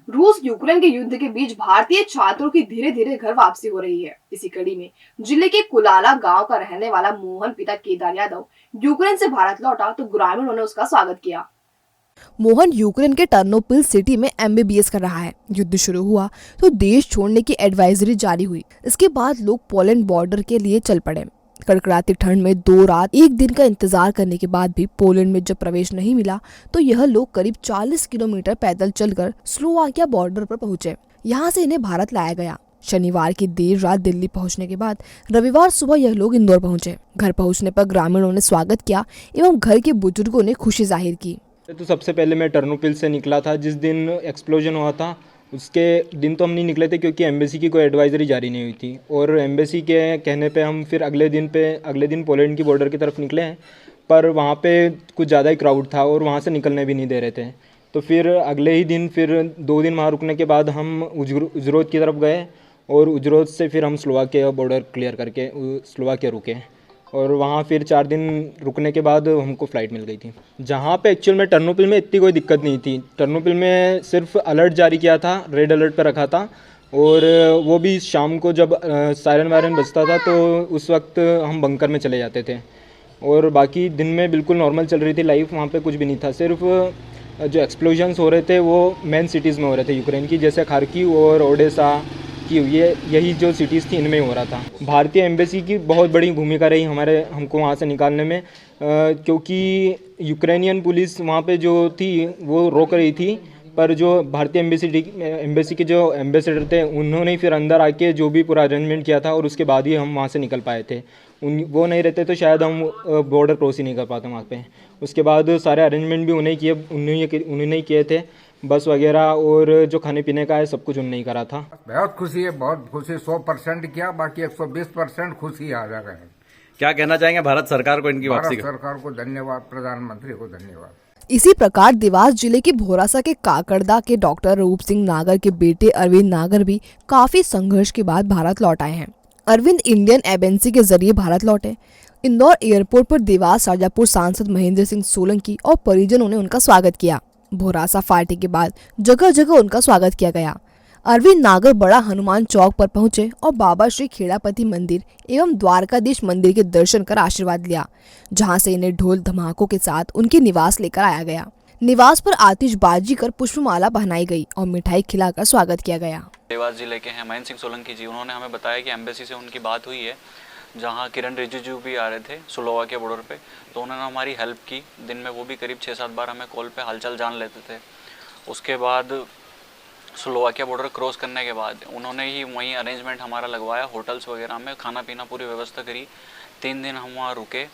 रूस यूक्रेन के युद्ध के बीच भारतीय छात्रों की धीरे धीरे घर वापसी हो रही है। इसी कड़ी में जिले के कुलाला गांव का रहने वाला मोहन पिता केदार यादव यूक्रेन से भारत लौटा तो ग्रामीणों ने उसका स्वागत किया। मोहन यूक्रेन के टर्नोपिल सिटी में एमबीबीएस कर रहा है। युद्ध शुरू हुआ तो देश छोड़ने की एडवाइजरी जारी हुई। इसके बाद लोग पोलैंड बॉर्डर के लिए चल पड़े। कड़कड़ाती ठंड में 2 रात 1 दिन का इंतजार करने के बाद भी पोलैंड में जब प्रवेश नहीं मिला तो यह लोग करीब 40 किलोमीटर पैदल चलकर स्लोवाकिया बॉर्डर पर पहुंचे। यहाँ से इन्हें भारत लाया गया। शनिवार की देर रात दिल्ली पहुंचने के बाद रविवार सुबह यह लोग इंदौर पहुंचे। घर पहुंचने पर ग्रामीणों ने स्वागत किया एवं घर के बुजुर्गों ने खुशी जाहिर की। तो सबसे पहले मैं टर्नोपिल से निकला था। जिस दिन एक्सप्लोजन हुआ था उसके दिन तो हम नहीं निकले थे क्योंकि एम्बेसी की कोई एडवाइजरी जारी नहीं हुई थी, और एम्बेसी के कहने पे हम फिर अगले दिन पोलैंड की बॉर्डर की तरफ निकले हैं। पर वहाँ पे कुछ ज़्यादा ही क्राउड था और वहाँ से निकलने भी नहीं दे रहे थे। तो फिर अगले ही दिन फिर 2 दिन वहाँ रुकने के बाद हम उजरोद की तरफ गए और उजरोद से फिर हम स्लोवाकिया बॉर्डर क्लियर करके स्लोवाकिया रुके, और वहाँ फिर 4 दिन रुकने के बाद हमको फ़्लाइट मिल गई थी। जहाँ पे एक्चुअल में टर्नोपिल में इतनी कोई दिक्कत नहीं थी। टर्नोपिल में सिर्फ अलर्ट जारी किया था, रेड अलर्ट पे रखा था, और वो भी शाम को जब सायरन वायरन बजता था तो उस वक्त हम बंकर में चले जाते थे, और बाकी दिन में बिल्कुल नॉर्मल चल रही थी लाइफ। वहाँ पे कुछ भी नहीं था। सिर्फ जो एक्सप्लोजन्स हो रहे थे वो मेन सिटीज़ में हो रहे थे यूक्रेन की, जैसे खार्किव और ओडेसा की, यही जो सिटीज़ थी इनमें ही हो रहा था। भारतीय एम्बेसी की बहुत बड़ी भूमिका रही हमको वहाँ से निकालने में, क्योंकि यूक्रेनियन पुलिस वहाँ पे जो थी वो रोक रही थी, पर जो भारतीय एम्बेसी के जो एम्बेसडर थे उन्होंने ही फिर अंदर आके जो भी पूरा अरेंजमेंट किया था, और उसके बाद ही हम वहाँ से निकल पाए थे। वो नहीं रहते तो शायद हम बॉर्डर क्रॉस ही नहीं कर पाते वहाँ पे। उसके बाद सारे अरेंजमेंट भी उन्होंने ही किए थे, बस वगैरह और जो खाने पीने का है सब कुछ उन्होंने ही करा था। बहुत खुशी है, बहुत खुशी। 100% किया, बाकी 120% खुशी आ जा गए। क्या कहना चाहेंगे भारत सरकार को इनकी वापसी भारत का? सरकार को धन्यवाद, प्रधानमंत्री को धन्यवाद। इसी प्रकार देवास जिले के भोरासा के काकड़दा के डॉक्टर रूप सिंह नागर के बेटे अरविंद नागर भी काफी संघर्ष के बाद भारत लौट आए हैं। अरविंद इंडियन एम्बेसी के जरिए भारत लौटे। इंदौर एयरपोर्ट पर देवास शाजापुर सांसद महेंद्र सिंह सोलंकी और परिजनों ने उनका स्वागत किया। भोरासा फाटे के बाद जगह जगह उनका स्वागत किया गया। अरविंद नागर बड़ा हनुमान चौक पर पहुंचे और बाबा श्री खेड़ापति मंदिर एवं द्वारकाधीश मंदिर के दर्शन कर आशीर्वाद लिया, जहां से इन्हें ढोल धमाकों के साथ उनके निवास लेकर आया गया। निवास पर आतिशबाजी कर पुष्पमाला पहनाई गई और मिठाई खिलाकर स्वागत किया गया। देवास जिले के हैं महेंद्र सिंह सोलंकी जी, उन्होंने हमें बताया कि एम्बेसी से उनकी बात हुई है, जहां किरण रिजिजू भी आ रहे थे स्लोवाकिया बॉर्डर पे, तो उन्होंने हमारी हेल्प की। दिन में वो भी करीब 6-7 बार हमें कॉल पे हालचाल जान लेते थे। उसके बाद स्लोवाकिया बॉर्डर क्रॉस करने के बाद उन्होंने ही वहीं अरेंजमेंट हमारा लगवाया, होटल्स वगैरह में खाना पीना पूरी व्यवस्था करी। 3 दिन हम वहाँ रुके,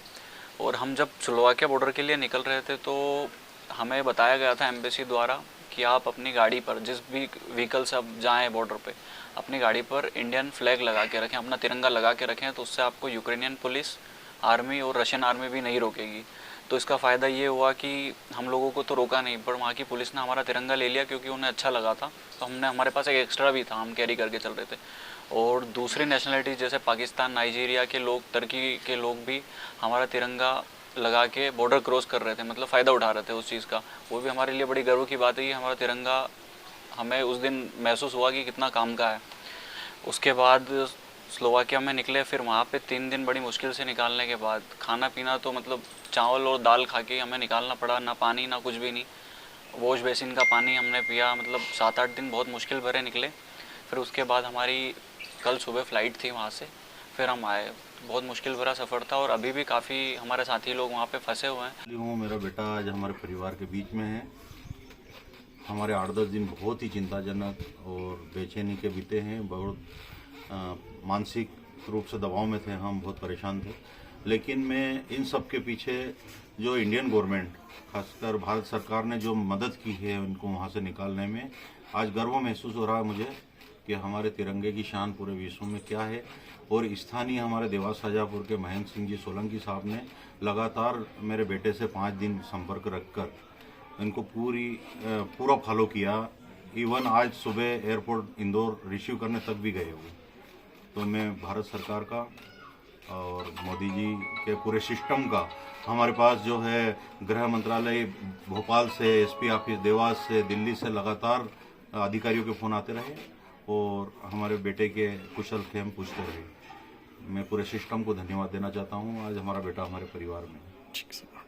और हम जब स्लोवाकिया बॉर्डर के लिए निकल रहे थे तो हमें बताया गया था एम्बेसी द्वारा कि आप अपनी गाड़ी पर, जिस भी व्हीकल से आप जाएँ बॉर्डर पे, अपनी गाड़ी पर इंडियन फ्लैग लगा के रखें, अपना तिरंगा लगा के रखें, तो उससे आपको यूक्रेनियन पुलिस, आर्मी और रशियन आर्मी भी नहीं रोकेगी। तो इसका फ़ायदा ये हुआ कि हम लोगों को तो रोका नहीं, पर वहाँ की पुलिस ने हमारा तिरंगा ले लिया क्योंकि उन्हें अच्छा लगा था। तो हमारे पास एक एक्स्ट्रा भी था, हम कैरी करके चल रहे थे। और दूसरी नेशनलिटी जैसे पाकिस्तान, नाइजीरिया के लोग, तुर्की के लोग भी हमारा तिरंगा लगा के बॉर्डर क्रॉस कर रहे थे, मतलब फ़ायदा उठा रहे थे उस चीज़ का। वो भी हमारे लिए बड़ी गर्व की बात है कि हमारा तिरंगा, हमें उस दिन महसूस हुआ कि कितना काम का है। उसके बाद स्लोवाकिया में निकले, फिर वहाँ पे 3 दिन बड़ी मुश्किल से निकालने के बाद खाना पीना तो मतलब चावल और दाल खा के हमें निकालना पड़ा, ना पानी ना कुछ भी नहीं। वॉश बेसिन का पानी हमने पिया, मतलब 7-8 दिन बहुत मुश्किल भरे निकले। फिर उसके बाद हमारी कल सुबह फ़्लाइट थी वहाँ से, फिर हम आए। बहुत मुश्किल भरा सफ़र था, और अभी भी काफ़ी हमारे साथी लोग वहाँ पे फंसे हुए हैं। मेरा बेटा आज हमारे परिवार के बीच में है। हमारे 8-10 दिन बहुत ही चिंताजनक और बेचैनी के बीते हैं। बहुत मानसिक रूप से दबाव में थे हम, बहुत परेशान थे। लेकिन मैं इन सब के पीछे जो इंडियन गवर्नमेंट, खासकर भारत सरकार ने जो मदद की है उनको वहाँ से निकालने में, आज गर्व महसूस हो रहा है मुझे कि हमारे तिरंगे की शान पूरे विश्व में क्या है। और स्थानीय हमारे देवास शाजापुर के महेंद्र सिंह जी सोलंकी साहब ने लगातार मेरे बेटे से 5 दिन संपर्क रखकर इनको पूरा फॉलो किया। इवन आज सुबह एयरपोर्ट इंदौर रिसीव करने तक भी गए हुए। तो मैं भारत सरकार का और मोदी जी के पूरे सिस्टम का, हमारे पास जो है गृह मंत्रालय भोपाल से, एसपी ऑफिस देवास से, दिल्ली से लगातार अधिकारियों के फ़ोन आते रहे और हमारे बेटे के कुशल क्षेम पूछते रहे। मैं पूरे सिस्टम को धन्यवाद देना चाहता हूँ। आज हमारा बेटा हमारे परिवार में है।